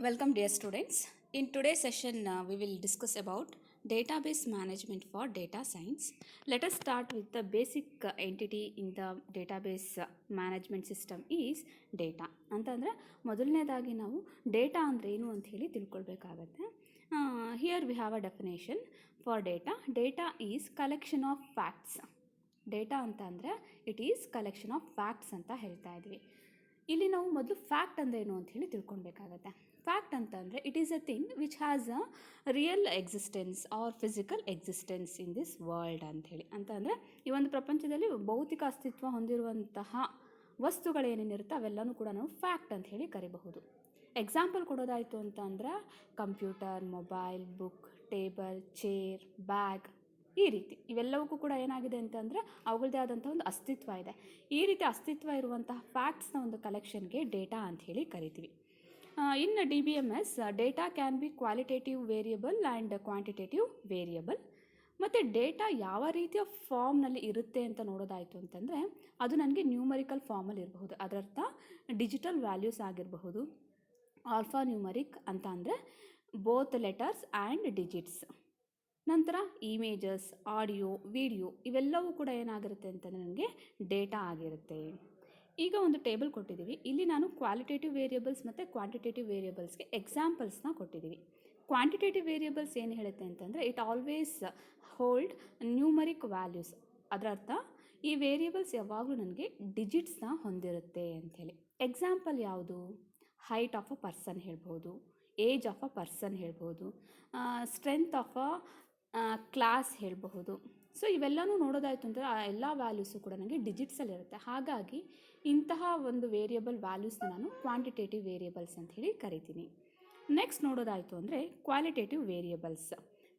Welcome dear students. In today's session we will discuss about database management for data science. Let us start with the basic entity in the database management system is data. ಅಂತಂದರೆ ಮೊದಲನೇದಾಗಿ ನಾವು data ಅಂದರೆ ಏನು ಅಂತ ಹೇಳಿ ತಿಳ್ಕೊಳ್ಬೇಕಾಗತ್ತೆ. Here we have a definition for data. Data is collection of facts. Data ಅಂತ ಅಂದರೆ it is collection of facts ಅಂತ ಹೇಳ್ತಾ ಇದ್ವಿ. ಇಲ್ಲಿ ನಾವು ಮೊದಲು ಫ್ಯಾಕ್ಟ್ ಅಂದರೆ ಏನು ಅಂತ ಹೇಳಿ ತಿಳ್ಕೊಳ್ಬೇಕಾಗತ್ತೆ. ಫ್ಯಾಕ್ಟ್ ಅಂತಂದರೆ it is a thing which has a real existence or physical existence in this world ಅಂಥೇಳಿ. ಅಂತಂದರೆ ಈ ಒಂದು ಪ್ರಪಂಚದಲ್ಲಿ ಭೌತಿಕ ಅಸ್ತಿತ್ವ ಹೊಂದಿರುವಂತಹ ವಸ್ತುಗಳೇನೇನಿರುತ್ತೆ ಅವೆಲ್ಲನೂ ಕೂಡ ನಾವು ಫ್ಯಾಕ್ಟ್ ಅಂತ ಹೇಳಿ ಕರಿಬಹುದು. ಎಕ್ಸಾಂಪಲ್ ಕೊಡೋದಾಯಿತು ಅಂತ ಅಂದರೆ computer, mobile, book, table, chair, bag, ಈ ರೀತಿ ಇವೆಲ್ಲವಕ್ಕೂ ಕೂಡ ಏನಾಗಿದೆ ಅಂತಂದರೆ ಅವುಗಳದೇ ಆದಂಥ ಒಂದು ಅಸ್ತಿತ್ವ ಇದೆ. ಈ ರೀತಿ ಅಸ್ತಿತ್ವ ಇರುವಂತಹ ಫ್ಯಾಕ್ಟ್ಸ್ನ ಒಂದು ಕಲೆಕ್ಷನ್ಗೆ ಡೇಟಾ ಅಂತ ಹೇಳಿ ಕರಿತೀವಿ. ಇನ್ DBMS data can be qualitative variable and quantitative variable. ಮತ್ತು ಡೇಟಾ ಯಾವ ರೀತಿಯ ಫಾರ್ಮ್ನಲ್ಲಿ ಇರುತ್ತೆ ಅಂತ ನೋಡೋದಾಯಿತು ಅಂತಂದರೆ ಅದು ನನಗೆ ನ್ಯೂಮರಿಕಲ್ ಫಾರ್ಮಲ್ಲಿ ಇರಬಹುದು. ಅದರರ್ಥ ಡಿಜಿಟಲ್ ವ್ಯಾಲ್ಯೂಸ್ ಆಗಿರಬಹುದು, ಆಲ್ಫಾ ನ್ಯೂಮರಿಕ್ ಅಂತ ಅಂದರೆ ಬೋತ್ ಲೆಟರ್ಸ್ ಆ್ಯಂಡ್ ಡಿಜಿಟ್ಸ್. ನಂತರ ಇಮೇಜಸ್, ಆಡಿಯೋ, ವಿಡಿಯೋ ಇವೆಲ್ಲವೂ ಕೂಡ ಏನಾಗಿರುತ್ತೆ ಅಂತಂದರೆ ನನಗೆ ಡೇಟಾ ಆಗಿರುತ್ತೆ. ಈಗ ಒಂದು ಟೇಬಲ್ ಕೊಟ್ಟಿದ್ದೀವಿ. ಇಲ್ಲಿ ನಾನು ಕ್ವಾಲಿಟೇಟಿವ್ ವೇರಿಯಬಲ್ಸ್ ಮತ್ತು ಕ್ವಾಂಟಿಟೇಟಿವ್ ವೇರಿಯಬಲ್ಸ್ಗೆ ಎಕ್ಸಾಂಪಲ್ಸ್ನ ಕೊಟ್ಟಿದ್ದೀವಿ. ಕ್ವಾಂಟಿಟೇಟಿವ್ ವೇರಿಯಬಲ್ಸ್ ಏನು ಹೇಳುತ್ತೆ ಅಂತಂದರೆ it always hold numeric values. ಅದರರ್ಥ ಈ ವೇರಿಯಬಲ್ಸ್ ಯಾವಾಗಲೂ ನನಗೆ ಡಿಜಿಟ್ಸ್ನ ಹೊಂದಿರುತ್ತೆ ಅಂಥೇಳಿ. ಎಕ್ಸಾಂಪಲ್ ಯಾವುದು? ಹೈಟ್ ಆಫ್ ಅ ಪರ್ಸನ್ ಹೇಳ್ಬೋದು, ಏಜ್ ಆಫ್ ಅ ಪರ್ಸನ್ ಹೇಳ್ಬೋದು, ಸ್ಟ್ರೆಂತ್ ಆಫ್ ಅ ಕ್ಲಾಸ್ ಹೇಳಬಹುದು. ಸೊ ಇವೆಲ್ಲನೂ ನೋಡೋದಾಯಿತು ಅಂದರೆ ಆ ಎಲ್ಲ ವ್ಯಾಲ್ಯೂಸು ಕೂಡ ನನಗೆ ಡಿಜಿಟ್ಸಲ್ಲಿರುತ್ತೆ. ಹಾಗಾಗಿ ಇಂತಹ ಒಂದು ವೇರಿಯಬಲ್ ವ್ಯಾಲ್ಯೂಸ್ನ ನಾನು ಕ್ವಾಂಟಿಟೇಟಿವ್ ವೇರಿಯಬಲ್ಸ್ ಅಂತ ಹೇಳಿ ಕರಿತೀನಿ. ನೆಕ್ಸ್ಟ್ ನೋಡೋದಾಯಿತು ಅಂದರೆ qualitative variables.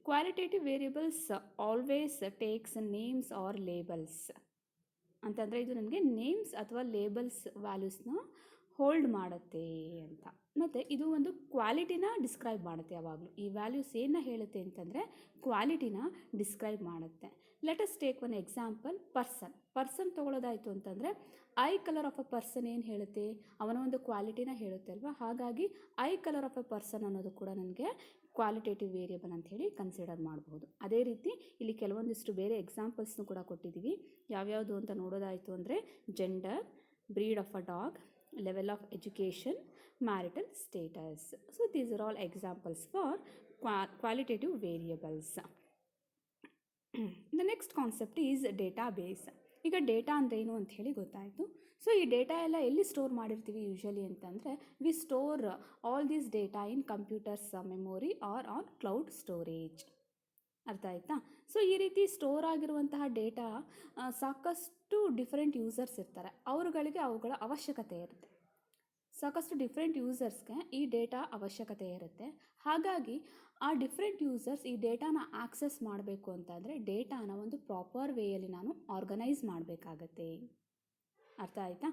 Qualitative variables always takes names or labels. ಅಂತಂದರೆ ಇದು ನನಗೆ ನೇಮ್ಸ್ ಅಥವಾ ಲೇಬಲ್ಸ್ ವ್ಯಾಲ್ಯೂಸ್ನ ಹೋಲ್ಡ್ ಮಾಡುತ್ತೆ ಅಂತ. ಮತ್ತು ಇದು ಒಂದು ಕ್ವಾಲಿಟಿನ ಡಿಸ್ಕ್ರೈಬ್ ಮಾಡುತ್ತೆ. ಯಾವಾಗಲೂ ಈ ವ್ಯಾಲ್ಯೂಸ್ ಏನನ್ನ ಹೇಳುತ್ತೆ ಅಂತಂದರೆ ಕ್ವಾಲಿಟಿನ ಡಿಸ್ಕ್ರೈಬ್ ಮಾಡುತ್ತೆ. Let us take one example. Person ತೊಗೊಳೋದಾಯಿತು ಅಂತಂದರೆ eye colour of a person ಏನು ಹೇಳುತ್ತೆ? ಅವನ ಒಂದು ಕ್ವಾಲಿಟಿನ ಹೇಳುತ್ತೆ ಅಲ್ವಾ. ಹಾಗಾಗಿ eye colour of a person ಅನ್ನೋದು ಕೂಡ ನನಗೆ ಕ್ವಾಲಿಟೇಟಿವ್ ವೇರಿಯಬಲ್ ಅಂಥೇಳಿ ಕನ್ಸಿಡರ್ ಮಾಡಬಹುದು. ಅದೇ ರೀತಿ ಇಲ್ಲಿ ಕೆಲವೊಂದಿಷ್ಟು ಬೇರೆ ಎಕ್ಸಾಂಪಲ್ಸ್ನು ಕೂಡ ಕೊಟ್ಟಿದ್ದೀವಿ. ಯಾವ್ಯಾವುದು ಅಂತ ನೋಡೋದಾಯಿತು ಅಂದರೆ gender, breed of a dog, level of education, marital status. So these are all examples for qualitative variables. The next concept is database. ಈಗ ಡೇಟಾ ಅಂದರೆ ಏನು ಅಂತ ಹೇಳಿ ಗೊತ್ತಾಯಿತು. ಸೊ ಈ ಡೇಟಾ ಎಲ್ಲ ಎಲ್ಲಿ ಸ್ಟೋರ್ ಮಾಡಿರ್ತೀವಿ ಯೂಶಲಿ ಅಂತಂದರೆ we store all these data in computers memory or on cloud storage. ಅರ್ಥ ಆಯ್ತಾ? ಸೊ ಈ ರೀತಿ ಸ್ಟೋರ್ ಆಗಿರುವಂತಹ ಡೇಟಾ ಸಾಕಷ್ಟು ಡಿಫ್ರೆಂಟ್ ಯೂಸರ್ಸ್ ಇರ್ತಾರೆ. ಅವರುಗಳಿಗೆ ಅವುಗಳ ಅವಶ್ಯಕತೆ ಇರುತ್ತೆ. ಸಾಕಷ್ಟು ಡಿಫ್ರೆಂಟ್ ಯೂಸರ್ಸ್ಗೆ ಈ ಡೇಟಾ ಅವಶ್ಯಕತೆ ಇರುತ್ತೆ. ಹಾಗಾಗಿ ಆ ಡಿಫ್ರೆಂಟ್ ಯೂಸರ್ಸ್ ಈ ಡೇಟಾನ ಆಕ್ಸೆಸ್ ಮಾಡಬೇಕು ಅಂತಂದರೆ ಡೇಟಾನ ಒಂದು ಪ್ರಾಪರ್ ವೇಯಲ್ಲಿ ನಾನು ಆರ್ಗನೈಸ್ ಮಾಡಬೇಕಾಗತ್ತೆ. ಅರ್ಥ ಆಯಿತಾ?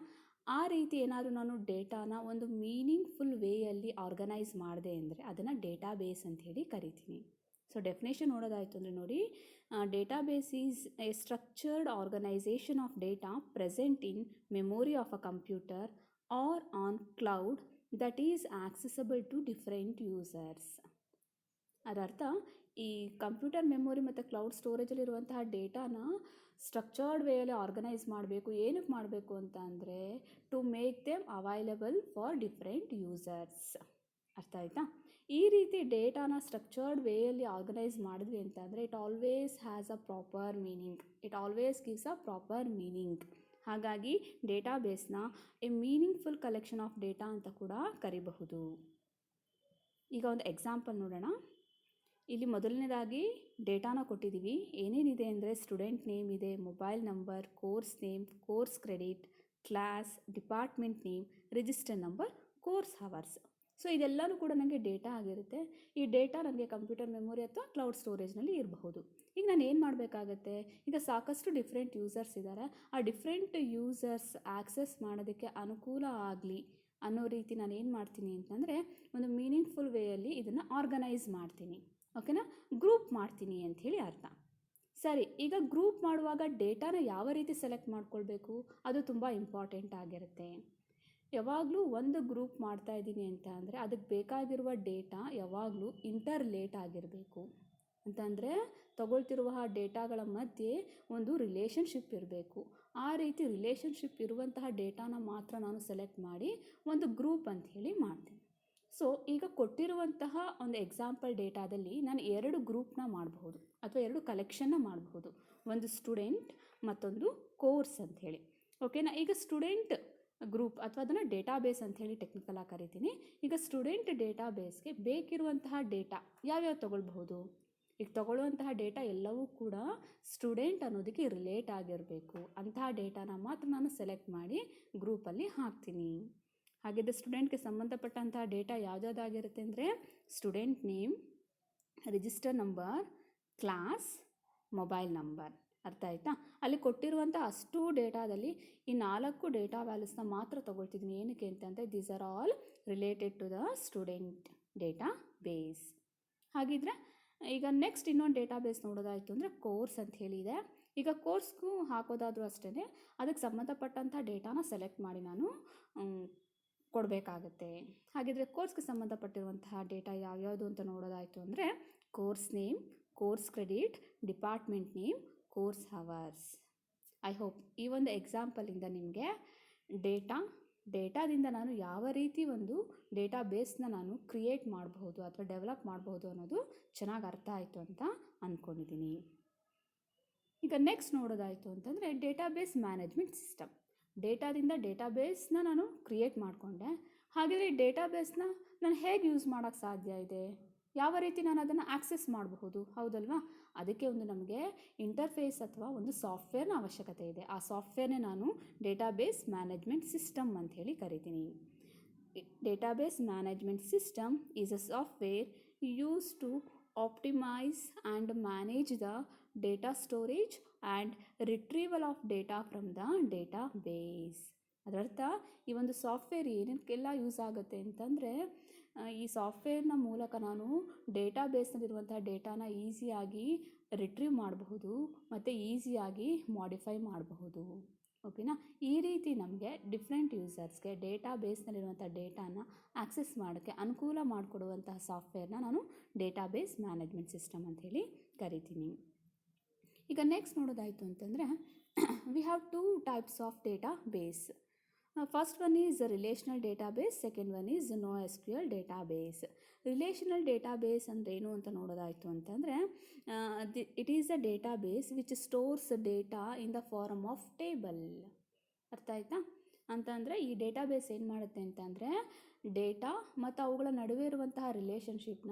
ಆ ರೀತಿ ಏನಾದರೂ ನಾನು ಡೇಟಾನ ಒಂದು ಮೀನಿಂಗ್ಫುಲ್ ವೇಯಲ್ಲಿ ಆರ್ಗನೈಸ್ ಮಾಡಿದೆ ಅಂದರೆ ಅದನ್ನು ಡೇಟಾಬೇಸ್ ಅಂತ ಹೇಳಿ ಕರಿತೀನಿ. ಸೊ ಡೆಫಿನೇಷನ್ ನೋಡೋದಾಯಿತು ಅಂದರೆ ನೋಡಿ, database is a structured organisation of data present in memory of a computer or on cloud that is accessible to different users. ಅದರ್ಥ ಈ ಕಂಪ್ಯೂಟರ್ ಮೆಮೊರಿ ಮತ್ತು ಕ್ಲೌಡ್ ಸ್ಟೋರೇಜಲ್ಲಿರುವಂತಹ ಡೇಟಾನ ಸ್ಟ್ರಕ್ಚರ್ಡ್ ವೇಯಲ್ಲಿ ಆರ್ಗನೈಸ್ ಮಾಡಬೇಕು. ಏನಕ್ಕೆ ಮಾಡಬೇಕು ಅಂತ ಅಂದರೆ to make them available for different users. ಅರ್ಥ ಆಯಿತಾ? ಈ ರೀತಿ ಡೇಟಾನ ಸ್ಟ್ರಕ್ಚರ್ಡ್ ವೇಯಲ್ಲಿ ಆರ್ಗನೈಸ್ ಮಾಡಿದ್ವಿ ಅಂತ ಅಂದರೆ it always has a proper meaning. It always gives a proper meaning. ಹಾಗಾಗಿ ಡೇಟಾಬೇಸ್ನ a meaningful collection of data ಅಂತ ಕೂಡ ಕರಿಬಹುದು. ಈಗ ಒಂದು ಎಕ್ಸಾಂಪಲ್ ನೋಡೋಣ. ಇಲ್ಲಿ ಮೊದಲನೇದಾಗಿ ಡೇಟಾನ ಕೊಟ್ಟಿದ್ದೀವಿ. ಏನೇನಿದೆ ಅಂದರೆ ಸ್ಟೂಡೆಂಟ್ ನೇಮ್ ಇದೆ, mobile number, course name, course credit, class, department name, register number, course hours. So ಇದೆಲ್ಲವೂ ಕೂಡ ನನಗೆ ಡೇಟಾ ಆಗಿರುತ್ತೆ. ಈ ಡೇಟಾ ನನಗೆ ಕಂಪ್ಯೂಟರ್ ಮೆಮೊರಿ ಅಥವಾ ಕ್ಲೌಡ್ ಸ್ಟೋರೇಜ್ನಲ್ಲಿ ಇರಬಹುದು. ಈಗ ನಾನು ಏನು ಮಾಡಬೇಕಾಗತ್ತೆ? ಈಗ ಸಾಕಷ್ಟು ಡಿಫ್ರೆಂಟ್ ಯೂಸರ್ಸ್ ಇದ್ದಾರೆ. ಆ ಡಿಫ್ರೆಂಟ್ ಯೂಸರ್ಸ್ ಆಕ್ಸೆಸ್ ಮಾಡೋದಕ್ಕೆ ಅನುಕೂಲ ಆಗಲಿ ಅನ್ನೋ ರೀತಿ ನಾನು ಏನು ಮಾಡ್ತೀನಿ ಅಂತಂದರೆ ಒಂದು ಮೀನಿಂಗ್ಫುಲ್ ವೇಯಲ್ಲಿ ಇದನ್ನು ಆರ್ಗನೈಸ್ ಮಾಡ್ತೀನಿ. ಓಕೆನಾ? ಗ್ರೂಪ್ ಮಾಡ್ತೀನಿ ಅಂಥೇಳಿ ಅರ್ಥ. ಸರಿ, ಈಗ ಗ್ರೂಪ್ ಮಾಡುವಾಗ ಡೇಟಾನ ಯಾವ ರೀತಿ ಸೆಲೆಕ್ಟ್ ಮಾಡ್ಕೊಳ್ಬೇಕು ಅದು ತುಂಬ ಇಂಪಾರ್ಟೆಂಟ್ ಆಗಿರುತ್ತೆ. ಯಾವಾಗಲೂ ಒಂದು ಗ್ರೂಪ್ ಮಾಡ್ತಾ ಇದ್ದೀನಿ ಅಂತ ಅಂದರೆ ಅದಕ್ಕೆ ಬೇಕಾಗಿರುವ ಡೇಟಾ ಯಾವಾಗಲೂ ಇಂಟರ್ಲೇಟ್ ಆಗಿರಬೇಕು. ಅಂತಂದರೆ ತಗೊಳ್ತಿರುವ ಡೇಟಾಗಳ ಮಧ್ಯೆ ಒಂದು ರಿಲೇಷನ್ಶಿಪ್ ಇರಬೇಕು. ಆ ರೀತಿ ರಿಲೇಷನ್ಶಿಪ್ ಇರುವಂತಹ ಡೇಟಾನ ಮಾತ್ರ ನಾನು ಸೆಲೆಕ್ಟ್ ಮಾಡಿ ಒಂದು ಗ್ರೂಪ್ ಅಂತ ಹೇಳಿ ಮಾಡ್ತೀನಿ. ಸೊ ಈಗ ಕೊಟ್ಟಿರುವಂತಹ ಒಂದು ಎಕ್ಸಾಂಪಲ್ ಡೇಟಾದಲ್ಲಿ ನಾನು 2 ಗ್ರೂಪ್ನ ಮಾಡಬಹುದು ಅಥವಾ 2 ಕಲೆಕ್ಷನ್ನ ಮಾಡಬಹುದು. ಒಂದು ಸ್ಟೂಡೆಂಟ್ ಮತ್ತೊಂದು ಕೋರ್ಸ್ ಅಂತ ಹೇಳಿ. ಓಕೆನಾ. ಈಗ ಸ್ಟೂಡೆಂಟ್ ಗ್ರೂಪ್ ಅಥವಾ ಅದನ್ನು ಡೇಟಾಬೇಸ್ ಅಂತ ಹೇಳಿ ಟೆಕ್ನಿಕಲಾಗಿ ಕರಿತೀನಿ. ಈಗ ಸ್ಟೂಡೆಂಟ್ ಡೇಟಾಬೇಸ್ಗೆ ಬೇಕಿರುವಂತಹ ಡೇಟಾ ಯಾವ್ಯಾವ ತಗೊಳ್ಬಹುದು? ಈಗ ತಗೊಳ್ಳುವಂತಹ ಡೇಟಾ ಎಲ್ಲವೂ ಕೂಡ ಸ್ಟೂಡೆಂಟ್ ಅನ್ನೋದಕ್ಕೆ ರಿಲೇಟ್ ಆಗಿರಬೇಕು. ಅಂತಹ ಡೇಟಾನ ಮಾತ್ರ ನಾನು ಸೆಲೆಕ್ಟ್ ಮಾಡಿ ಗ್ರೂಪಲ್ಲಿ ಹಾಕ್ತೀನಿ. ಹಾಗಿದ್ದರೆ ಸ್ಟೂಡೆಂಟ್ಗೆ ಸಂಬಂಧಪಟ್ಟಂತಹ ಡೇಟಾ ಯಾವುದಾಗಿರುತ್ತೆ ಅಂದರೆ student name, register number, class, mobile number. ಅರ್ಥ ಆಯಿತಾ? ಅಲ್ಲಿ ಕೊಟ್ಟಿರುವಂಥ ಅಷ್ಟು ಡೇಟಾದಲ್ಲಿ ಈ 4 ಡೇಟಾ ವ್ಯಾಲ್ಯೂಸ್ನ ಮಾತ್ರ ತೊಗೊಳ್ತಿದ್ದೀನಿ. ಏನಕ್ಕೆ ಅಂತಂದರೆ these are all related to the student database. ಹಾಗಿದ್ರೆ ಈಗ ನೆಕ್ಸ್ಟ್ ಇನ್ನೊಂದು ಡೇಟಾಬೇಸ್ ನೋಡೋದಾಯಿತು ಅಂದರೆ ಕೋರ್ಸ್ ಅಂತ ಹೇಳಿದೆ. ಈಗ ಕೋರ್ಸ್ಗೂ ಹಾಕೋದಾದರೂ ಅಷ್ಟೇ ಅದಕ್ಕೆ ಸಂಬಂಧಪಟ್ಟಂಥ ಡೇಟಾನ ಸೆಲೆಕ್ಟ್ ಮಾಡಿ ನಾನು ಕೊಡಬೇಕಾಗತ್ತೆ. ಹಾಗಿದ್ರೆ ಕೋರ್ಸ್ಗೆ ಸಂಬಂಧಪಟ್ಟಿರುವಂತಹ ಡೇಟಾ ಯಾವ್ಯಾವುದು ಅಂತ ನೋಡೋದಾಯಿತು ಅಂದರೆ course name, course credit, department name, course hours. I hope ಈ ಒಂದು ಎಕ್ಸಾಂಪಲಿಂದ ನಿಮಗೆ ಡೇಟಾದಿಂದ ನಾನು ಯಾವ ರೀತಿ ಒಂದು ಡೇಟಾಬೇಸ್ನ ನಾನು ಕ್ರಿಯೇಟ್ ಮಾಡಬಹುದು ಅಥವಾ ಡೆವಲಪ್ ಮಾಡಬಹುದು ಅನ್ನೋದು ಚೆನ್ನಾಗಿ ಅರ್ಥ ಆಯಿತು ಅಂತ ಅಂದ್ಕೊಂಡಿದ್ದೀನಿ. ಈಗ ನೆಕ್ಸ್ಟ್ ನೋಡೋದಾಯಿತು ಅಂತಂದರೆ ಡೇಟಾಬೇಸ್ ಮ್ಯಾನೇಜ್ಮೆಂಟ್ ಸಿಸ್ಟಮ್. ಡೇಟಾದಿಂದ ಡೇಟಾಬೇಸ್ನ ನಾನು ಕ್ರಿಯೇಟ್ ಮಾಡಿಕೊಂಡೆ. ಹಾಗಿದ್ರೆ ಈ ಡೇಟಾಬೇಸ್ನ ನಾನು ಹೇಗೆ ಯೂಸ್ ಮಾಡೋಕ್ಕೆ ಸಾಧ್ಯ ಇದೆ? ಯಾವ ರೀತಿ ನಾನು ಅದನ್ನು ಆಕ್ಸೆಸ್ ಮಾಡಬಹುದು? ಹೌದಲ್ವಾ? ಅದಕ್ಕೆ ಒಂದು ನಮಗೆ ಇಂಟರ್ಫೇಸ್ ಅಥವಾ ಒಂದು ಸಾಫ್ಟ್ವೇರ್ನ ಅವಶ್ಯಕತೆ ಇದೆ. ಆ ಸಾಫ್ಟ್ವೇರ್ನೇ ನಾನು ಡೇಟಾಬೇಸ್ ಮ್ಯಾನೇಜ್ಮೆಂಟ್ ಸಿಸ್ಟಮ್ ಅಂತ ಹೇಳಿ ಕರಿತೀನಿ. Database management system is a software use to optimise and manage the data storage and retrieval of data from the database. ಅದರರ್ಥ ಈ ಒಂದು ಸಾಫ್ಟ್ವೇರ್ ಏನಕ್ಕೆಲ್ಲ ಯೂಸ್ ಆಗುತ್ತೆ ಅಂತಂದರೆ ಈ ಸಾಫ್ಟ್ವೇರ್ನ ಮೂಲಕ ನಾನು ಡೇಟಾಬೇಸ್ನಲ್ಲಿರುವಂಥ ಡೇಟಾನ ಈಸಿಯಾಗಿ ರಿಟ್ರೀವ್ ಮಾಡಬಹುದು ಮತ್ತು ಈಸಿಯಾಗಿ ಮಾಡಿಫೈ ಮಾಡಬಹುದು. ಓಕೆನಾ. ಈ ರೀತಿ ನಮಗೆ ಡಿಫ್ರೆಂಟ್ ಯೂಸರ್ಸ್ಗೆ ಡೇಟಾಬೇಸ್ನಲ್ಲಿರುವಂಥ ಡೇಟಾನ ಆಕ್ಸೆಸ್ ಮಾಡೋಕ್ಕೆ ಅನುಕೂಲ ಮಾಡಿಕೊಡುವಂತಹ ಸಾಫ್ಟ್ವೇರ್ನ ನಾನು ಡೇಟಾಬೇಸ್ ಮ್ಯಾನೇಜ್ಮೆಂಟ್ ಸಿಸ್ಟಮ್ ಅಂತ ಹೇಳಿ ಕರಿತೀನಿ. ಈಗ ನೆಕ್ಸ್ಟ್ ನೋಡೋದಾಯಿತು ಅಂತಂದರೆ we have 2 types of database. First one is relational database, second one is NoSQL database. Relational database ಅಂದರೆ ಏನು ಅಂತ ನೋಡೋದಾಯಿತು ಅಂತಂದರೆ it is a database which stores data in the form of table. ಅರ್ಥ ಆಯ್ತಾ? ಅಂತಂದರೆ ಈ ಡೇಟಾಬೇಸ್ ಏನು ಮಾಡುತ್ತೆ ಅಂತಂದರೆ ಡೇಟಾ ಮತ್ತು ಅವುಗಳ ನಡುವೆ ಇರುವಂತಹ ರಿಲೇಷನ್ಶಿಪ್ನ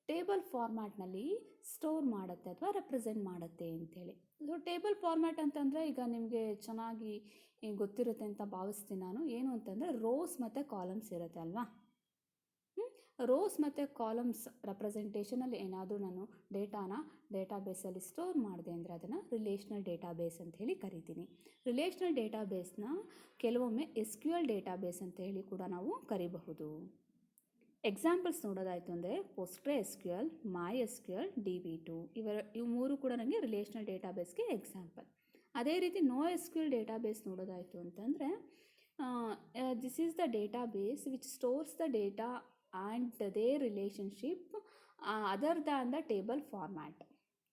ಟೇಬಲ್ ಫಾರ್ಮ್ಯಾಟ್ನಲ್ಲಿ ಸ್ಟೋರ್ ಮಾಡುತ್ತೆ ಅಥವಾ ರೆಪ್ರೆಸೆಂಟ್ ಮಾಡುತ್ತೆ ಅಂಥೇಳಿ. ಸೊ ಟೇಬಲ್ ಫಾರ್ಮ್ಯಾಟ್ ಅಂತಂದರೆ ಈಗ ನಿಮಗೆ ಚೆನ್ನಾಗಿ ಗೊತ್ತಿರುತ್ತೆ ಅಂತ ಭಾವಿಸ್ತೀನಿ ನಾನು. ಏನು ಅಂತಂದರೆ ರೋಸ್ ಮತ್ತು ಕಾಲಮ್ಸ್ ಇರುತ್ತೆ ಅಲ್ವಾ? ರೋಸ್ ಮತ್ತು ಕಾಲಮ್ಸ್ ರೆಪ್ರೆಸೆಂಟೇಷನಲ್ಲಿ ಏನಾದರೂ ನಾನು ಡೇಟಾಬೇಸಲ್ಲಿ ಸ್ಟೋರ್ ಮಾಡಿದೆ ಅಂದರೆ ಅದನ್ನು ರಿಲೇಷನಲ್ ಡೇಟಾಬೇಸ್ ಅಂತ ಹೇಳಿ ಕರಿತೀನಿ. ರಿಲೇಷನಲ್ ಡೇಟಾಬೇಸ್ನ ಕೆಲವೊಮ್ಮೆ SQL ಡೇಟಾಬೇಸ್ ಅಂತ ಹೇಳಿ ಕೂಡ ನಾವು ಕರಿಬಹುದು. ಎಕ್ಸಾಂಪಲ್ಸ್ ನೋಡೋದಾಯಿತು ಅಂದರೆ PostgreSQL, MySQL, DB2 ಇವು 3 ಕೂಡ ನನಗೆ ರಿಲೇಷನಲ್ ಡೇಟಾಬೇಸ್ಗೆ ಎಕ್ಸಾಂಪಲ್. ಅದೇ ರೀತಿ NoSQL ಡೇಟಾಬೇಸ್ ನೋಡೋದಾಯಿತು ಅಂತಂದರೆ this is the database which stores the data and their relationship other than the table format.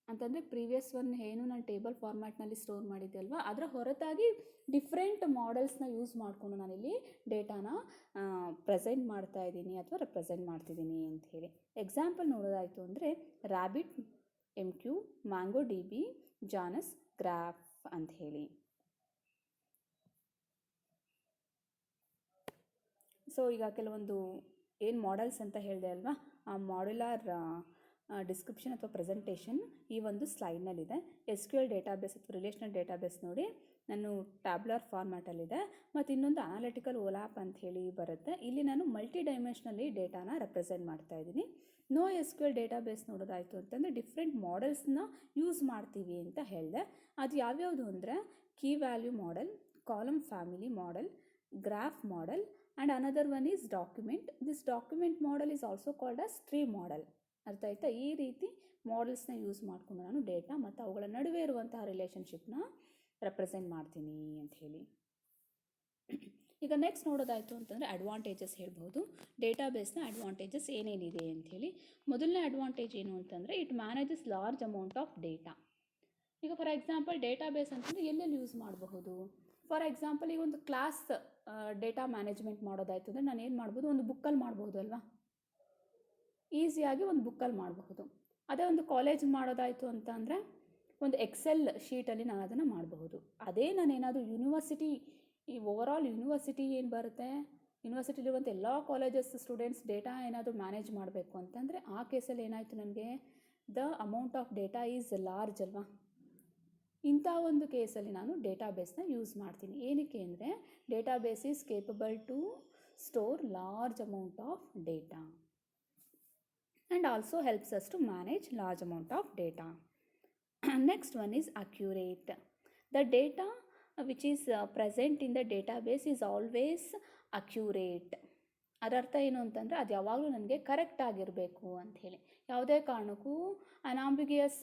ಅಂತಂದರೆ ಪ್ರೀವಿಯಸ್ ಒನ್ ಏನು ನಾನು ಟೇಬಲ್ ಫಾರ್ಮ್ಯಾಟ್ನಲ್ಲಿ ಸ್ಟೋರ್ ಮಾಡಿದ್ದೆ ಅಲ್ವಾ, ಅದರ ಹೊರತಾಗಿ ಡಿಫ್ರೆಂಟ್ ಮಾಡೆಲ್ಸ್ನ ಯೂಸ್ ಮಾಡಿಕೊಂಡು ನಾನಿಲ್ಲಿ ಡೇಟಾನ ಪ್ರೆಸೆಂಟ್ ಮಾಡ್ತಾ ಇದ್ದೀನಿ ಅಥವಾ ರೆಪ್ರೆಸೆಂಟ್ ಮಾಡ್ತಿದ್ದೀನಿ ಅಂತ ಹೇಳಿ. ಎಕ್ಸಾಂಪಲ್ ನೋಡೋದಾಯಿತು ಅಂದರೆ rabbit, MQ, MongoDB, Janus, graph ಅಂತ ಹೇಳಿ. ಸೊ ಈಗ ಕೆಲವೊಂದು ಏನು ಮಾಡೆಲ್ಸ್ ಅಂತ ಹೇಳಿದೆ ಅಲ್ವಾ, ಆ ಮಾಡ್ಯುಲರ್ ಡಿಸ್ಕ್ರಿಪ್ಷನ್ ಅಥವಾ ಪ್ರೆಸೆಂಟೇಷನ್ ಈ ಒಂದು ಸ್ಲೈಡ್ನಲ್ಲಿದೆ. SQL ಡೇಟಾಬೇಸ್ ಅಥವಾ ರಿಲೇಷನಲ್ ಡೇಟಾಬೇಸ್ ನೋಡಿ ನಾನು ಟ್ಯಾಬ್ಲರ್ ಫಾರ್ಮ್ಯಾಟಲ್ಲಿದೆ ಮತ್ತು ಇನ್ನೊಂದು ಅನಾಲಿಟಿಕಲ್ OLAP ಅಂತ ಹೇಳಿ ಬರುತ್ತೆ. ಇಲ್ಲಿ ನಾನು ಮಲ್ಟಿ ಡೈಮೆನ್ಷನಲ್ಲಿ ಡೇಟಾನ ರೆಪ್ರೆಸೆಂಟ್ ಮಾಡ್ತಾ ಇದ್ದೀನಿ. NoSQL ಡೇಟಾಬೇಸ್ ನೋಡೋದಾಯಿತು ಅಂತಂದರೆ ಡಿಫ್ರೆಂಟ್ ಮಾಡೆಲ್ಸ್ನ ಯೂಸ್ ಮಾಡ್ತೀವಿ ಅಂತ ಹೇಳಿದೆ. ಅದು ಯಾವ್ಯಾವುದು ಅಂದರೆ key value model, column family model, graph model and another one is document. This document model is also called as tree model. ಅರ್ಥ ಆಯ್ತಾ? ಈ ರೀತಿ ಮಾಡೆಲ್ಸ್ನ ಯೂಸ್ ಮಾಡಿಕೊಂಡು ನಾನು ಡೇಟಾ ಮತ್ತು ಅವುಗಳ ನಡುವೆ ಇರುವಂತಹ ರಿಲೇಷನ್ಶಿಪ್ನ ರೆಪ್ರೆಸೆಂಟ್ ಮಾಡ್ತೀನಿ ಅಂತ ಹೇಳಿ. ಈಗ ನೆಕ್ಸ್ಟ್ ನೋಡೋದಾಯಿತು ಅಂತಂದರೆ ಅಡ್ವಾಂಟೇಜಸ್ ಹೇಳ್ಬೋದು. ಡೇಟಾಬೇಸ್ನ ಅಡ್ವಾಂಟೇಜಸ್ ಏನೇನಿದೆ ಅಂಥೇಳಿ. ಮೊದಲನೇ ಅಡ್ವಾಂಟೇಜ್ ಏನು ಅಂತಂದರೆ it manages large amount of data. ಈಗ ಫಾರ್ ಎಕ್ಸಾಂಪಲ್ ಡೇಟಾಬೇಸ್ ಅಂತಂದರೆ ಎಲ್ಲೆಲ್ಲಿ ಯೂಸ್ ಮಾಡಬಹುದು. ಫಾರ್ ಎಕ್ಸಾಂಪಲ್ ಈಗ ಒಂದು ಕ್ಲಾಸ್ ಡೇಟಾ ಮ್ಯಾನೇಜ್ಮೆಂಟ್ ಮಾಡೋದಾಯಿತು ಅಂದರೆ ನಾನು ಏನು ಮಾಡ್ಬೋದು, ಒಂದು ಬುಕ್ಕಲ್ಲಿ ಮಾಡ್ಬೋದು ಅಲ್ವಾ, ಈಸಿಯಾಗಿ ಒಂದು ಬುಕ್ಕಲ್ಲಿ ಮಾಡಬಹುದು. ಅದೇ ಒಂದು ಕಾಲೇಜ್ ಮಾಡೋದಾಯಿತು ಅಂತ ಅಂದರೆ ಒಂದು ಎಕ್ಸೆಲ್ ಶೀಟಲ್ಲಿ ನಾನು ಅದನ್ನು ಮಾಡಬಹುದು. ಅದೇ ನಾನೇನಾದರೂ ಯೂನಿವರ್ಸಿಟಿ, ಈ ಓವರಾಲ್ ಯೂನಿವರ್ಸಿಟಿ ಏನು ಬರುತ್ತೆ, ಯೂನಿವರ್ಸಿಟಿಲಿರುವಂಥ ಎಲ್ಲ ಕಾಲೇಜಸ್ ಸ್ಟೂಡೆಂಟ್ಸ್ ಡೇಟಾ ಏನಾದರೂ ಮ್ಯಾನೇಜ್ ಮಾಡಬೇಕು ಅಂತಂದರೆ ಆ ಕೇಸಲ್ಲಿ ಏನಾಯಿತು, ನನಗೆ the amount of data is large ಅಲ್ವಾ. ಇಂಥ ಒಂದು ಕೇಸಲ್ಲಿ ನಾನು ಡೇಟಾಬೇಸ್ನ ಯೂಸ್ ಮಾಡ್ತೀನಿ. ಏನಕ್ಕೆ ಅಂದರೆ database is capable to store large amount of data and also helps us to manage large amount of data. Next one is accurate. The data which is present in the database is always accurate. ಅದರ್ಥ ಏನು ಅಂತಂದರೆ ಅದು ಯಾವಾಗಲೂ ನನಗೆ correct ಆಗಿರಬೇಕು ಅಂಥೇಳಿ. ಯಾವುದೇ ಕಾರಣಕ್ಕೂ ಅನಾಂಬಿಗಿಯಸ್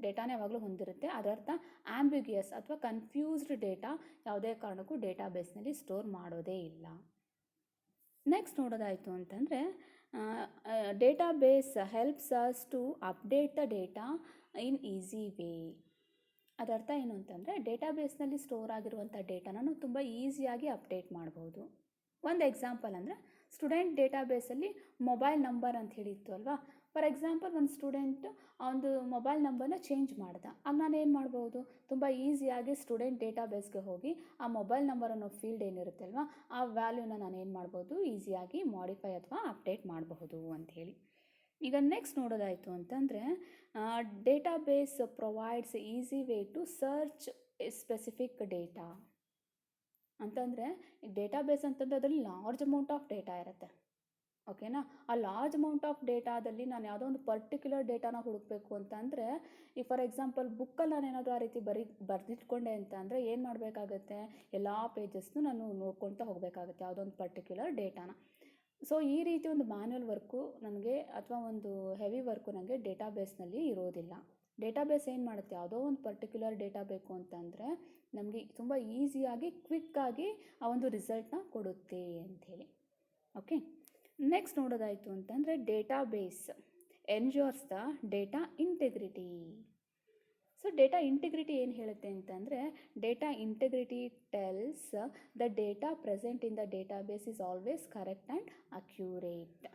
ಡೇಟಾನೇ ಯಾವಾಗಲೂ ಹೊಂದಿರುತ್ತೆ. ಅದರ್ಥ ಆಂಬಿಗಿಯಸ್ ಅಥವಾ ಕನ್ಫ್ಯೂಸ್ಡ್ ಡೇಟಾ ಯಾವುದೇ ಕಾರಣಕ್ಕೂ ಡೇಟಾಬೇಸ್ನಲ್ಲಿ ಸ್ಟೋರ್ ಮಾಡೋದೇ ಇಲ್ಲ. ನೆಕ್ಸ್ಟ್ ನೋಡೋದಾಯಿತು ಅಂತಂದರೆ database helps us to update the data in easy way. ಅದರ್ಥ ಏನು ಅಂತಂದರೆ ಡೇಟಾಬೇಸ್ನಲ್ಲಿ ಸ್ಟೋರ್ ಆಗಿರುವಂಥ ಡೇಟಾನ ನಾವು ತುಂಬ ಈಸಿಯಾಗಿ ಅಪ್ಡೇಟ್ ಮಾಡ್ಬೋದು. ಒಂದು ಎಕ್ಸಾಂಪಲ್ ಅಂದರೆ ಸ್ಟೂಡೆಂಟ್ ಡೇಟಾಬೇಸಲ್ಲಿ ಮೊಬೈಲ್ ನಂಬರ್ ಅಂತ ಹೇಳಿತ್ತು ಅಲ್ವಾ. ಫಾರ್ ಎಕ್ಸಾಂಪಲ್ ಒಂದು ಸ್ಟೂಡೆಂಟ್ ಒಂದು ಮೊಬೈಲ್ ನಂಬರ್ನ ಚೇಂಜ್ ಮಾಡ್ದ. ಆಗ ನಾನು ಏನು ಮಾಡ್ಬೋದು, ತುಂಬ ಈಸಿಯಾಗಿ ಸ್ಟೂಡೆಂಟ್ ಡೇಟಾಬೇಸ್ಗೆ ಹೋಗಿ ಆ ಮೊಬೈಲ್ ನಂಬರ್ ಅನ್ನೋ ಫೀಲ್ಡ್ ಏನಿರುತ್ತೆ ಅಲ್ವಾ, ಆ ವ್ಯಾಲ್ಯೂನ ನಾನು ಏನು ಮಾಡ್ಬೋದು, ಈಸಿಯಾಗಿ ಮಾಡಿಫೈ ಅಥವಾ ಅಪ್ಡೇಟ್ ಮಾಡಬಹುದು ಅಂಥೇಳಿ. ಈಗ ನೆಕ್ಸ್ಟ್ ನೋಡೋದಾಯಿತು ಅಂತಂದರೆ database provides easy way to search specific data. ಅಂತಂದರೆ ಡೇಟಾಬೇಸ್ ಅಂತಂದರೆ ಅದರಲ್ಲಿ ಲಾರ್ಜ್ ಅಮೌಂಟ್ ಆಫ್ ಡೇಟಾ ಇರುತ್ತೆ, ಓಕೆನಾ. ಆ ಲಾರ್ಜ್ ಅಮೌಂಟ್ ಆಫ್ ಡೇಟಾದಲ್ಲಿ ನಾನು ಯಾವುದೋ ಒಂದು ಪರ್ಟಿಕ್ಯುಲರ್ ಡೇಟಾನ ಹುಡುಕಬೇಕು ಅಂತ ಅಂದರೆ, ಈಗ ಫಾರ್ ಎಕ್ಸಾಂಪಲ್ ಬುಕ್ಕಲ್ಲಿ ನಾನು ಏನಾದರೂ ಆ ರೀತಿ ಬರೆದಿಟ್ಕೊಂಡೆ ಅಂತ ಅಂದರೆ ಏನು ಮಾಡಬೇಕಾಗತ್ತೆ, ಎಲ್ಲ ಪೇಜಸ್ನು ನಾನು ನೋಡ್ಕೊಳ್ತಾ ಹೋಗಬೇಕಾಗುತ್ತೆ ಯಾವುದೋ ಒಂದು ಪರ್ಟಿಕ್ಯುಲರ್ ಡೇಟಾನ. ಸೊ ಈ ರೀತಿ ಒಂದು ಮ್ಯಾನ್ಯಲ್ ವರ್ಕು ನನಗೆ ಅಥವಾ ಒಂದು ಹೆವಿ ವರ್ಕು ನನಗೆ ಡೇಟಾಬೇಸ್ನಲ್ಲಿ ಇರೋದಿಲ್ಲ. ಡೇಟಾಬೇಸ್ ಏನು ಮಾಡುತ್ತೆ, ಯಾವುದೋ ಒಂದು ಪರ್ಟಿಕ್ಯುಲರ್ ಡೇಟಾ ಬೇಕು ಅಂತಂದರೆ ನಮಗೆ ತುಂಬ ಈಸಿಯಾಗಿ ಕ್ವಿಕ್ಕಾಗಿ ಆ ಒಂದು ರಿಸಲ್ಟ್ನ ಕೊಡುತ್ತೆ ಅಂಥೇಳಿ. ಓಕೆ, ನೆಕ್ಸ್ಟ್ ನೋಡೋದಾಯಿತು ಅಂತಂದರೆ database ensures the data integrity. So data integrity ಏನು ಹೇಳುತ್ತೆ ಅಂತಂದರೆ data integrity tells the data present in the database is always correct and accurate.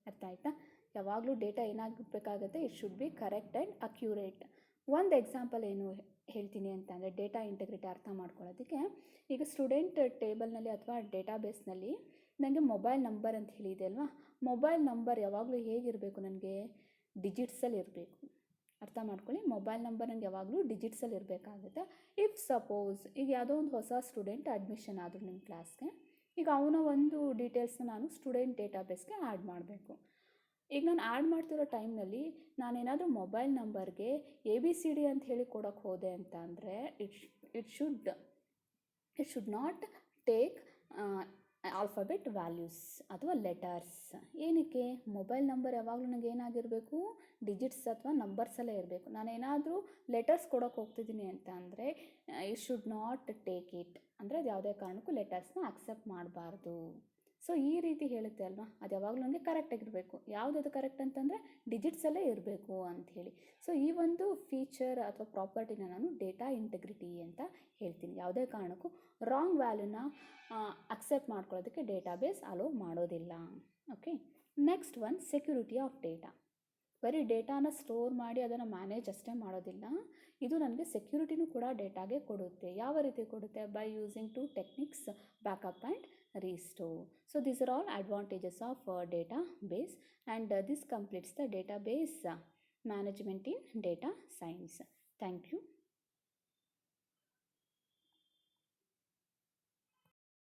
ಅರ್ಥ ಆಯಿತಾ? ಯಾವಾಗಲೂ ಡೇಟಾ ಏನಾಗಬೇಕಾಗುತ್ತೆ, it should be correct and accurate. ಒಂದು ಎಕ್ಸಾಂಪಲ್ ಏನು ಹೇಳ್ತೀನಿ ಅಂತಂದರೆ ಡೇಟಾ ಇಂಟೆಗ್ರಿಟಿ ಅರ್ಥ ಮಾಡ್ಕೊಳ್ಳೋದಕ್ಕೆ, ಈಗ ಸ್ಟೂಡೆಂಟ್ ಟೇಬಲ್ನಲ್ಲಿ ಅಥವಾ ಡೇಟಾಬೇಸ್ನಲ್ಲಿ ನನಗೆ ಮೊಬೈಲ್ ನಂಬರ್ ಅಂತ ಹೇಳಿದೆ ಅಲ್ವಾ. ಮೊಬೈಲ್ ನಂಬರ್ ಯಾವಾಗಲೂ ಹೇಗಿರಬೇಕು, ನನಗೆ ಡಿಜಿಟ್ಸಲ್ಲಿ ಇರಬೇಕು. ಅರ್ಥ ಮಾಡ್ಕೊಳ್ಳಿ, ಮೊಬೈಲ್ ನಂಬರ್ ನನಗೆ ಯಾವಾಗಲೂ ಡಿಜಿಟ್ಸಲ್ಲಿ ಇರಬೇಕಾಗುತ್ತೆ. ಇಫ್ ಸಪೋಸ್ ಈಗ ಯಾವುದೋ ಒಂದು ಹೊಸ ಸ್ಟೂಡೆಂಟ್ ಅಡ್ಮಿಷನ್ ಆದರು ನಿಮ್ಮ ಕ್ಲಾಸ್ಗೆ, ಈಗ ಅವನ ಒಂದು ಡೀಟೇಲ್ಸ್ನ ನಾನು ಸ್ಟೂಡೆಂಟ್ ಡೇಟಾಬೇಸ್ಗೆ ಆ್ಯಡ್ ಮಾಡಬೇಕು. ಈಗ ನಾನು ಆ್ಯಡ್ ಮಾಡ್ತಿರೋ ಟೈಮ್ನಲ್ಲಿ ನಾನೇನಾದರೂ ಮೊಬೈಲ್ ನಂಬರ್ಗೆ ABCD ಅಂತ ಹೇಳಿ ಕೊಡೋಕ್ಕೆ ಹೋದೆ ಅಂತ ಅಂದರೆ it should not take alphabet values ಅಥವಾ ಲೆಟರ್ಸ್. ಏನಕ್ಕೆ, ಮೊಬೈಲ್ ನಂಬರ್ ಯಾವಾಗಲೂ ನನಗೆ ಏನಾಗಿರಬೇಕು, ಡಿಜಿಟ್ಸ್ ಅಥವಾ ನಂಬರ್ಸಲ್ಲೇ ಇರಬೇಕು. ನಾನೇನಾದರೂ ಲೆಟರ್ಸ್ ಕೊಡೋಕ್ಕೆ ಹೋಗ್ತಿದ್ದೀನಿ ಅಂತ ಅಂದರೆ it should not take it, ಅಂದರೆ ಅದು ಯಾವುದೇ ಕಾರಣಕ್ಕೂ ಲೆಟರ್ಸ್ನ ಅಕ್ಸೆಪ್ಟ್ ಮಾಡಬಾರ್ದು. ಸೊ ಈ ರೀತಿ ಹೇಳುತ್ತೆ ಅಲ್ವಾ, ಅದು ಯಾವಾಗಲೂ ನನಗೆ ಕರೆಕ್ಟಾಗಿರಬೇಕು. ಯಾವುದದು ಕರೆಕ್ಟ್ ಅಂತಂದರೆ ಡಿಜಿಟ್ಸಲ್ಲೇ ಇರಬೇಕು ಅಂಥೇಳಿ. ಸೊ ಈ ಒಂದು ಫೀಚರ್ ಅಥವಾ ಪ್ರಾಪರ್ಟಿನ ನಾನು ಡೇಟಾ ಇಂಟೆಗ್ರಿಟಿ ಅಂತ ಹೇಳ್ತೀನಿ. ಯಾವುದೇ ಕಾರಣಕ್ಕೂ ರಾಂಗ್ ವ್ಯಾಲ್ಯೂನ ಅಕ್ಸೆಪ್ಟ್ ಮಾಡ್ಕೊಳ್ಳೋದಕ್ಕೆ ಡೇಟಾಬೇಸ್ ಅಲೋ ಮಾಡೋದಿಲ್ಲ. Okay, next one security of data. ಬರೀ ಡೇಟಾನ ಸ್ಟೋರ್ ಮಾಡಿ ಅದನ್ನು ಮ್ಯಾನೇಜ್ ಅಷ್ಟೇ ಮಾಡೋದಿಲ್ಲ, ಇದು ನನಗೆ ಸೆಕ್ಯೂರಿಟಿನೂ ಕೂಡ ಡೇಟಾಗೆ ಕೊಡುತ್ತೆ. ಯಾವ ರೀತಿ ಕೊಡುತ್ತೆ, by using 2 techniques, backup and restore. So these are all advantages of database, and this completes the database management in data science. Thank you.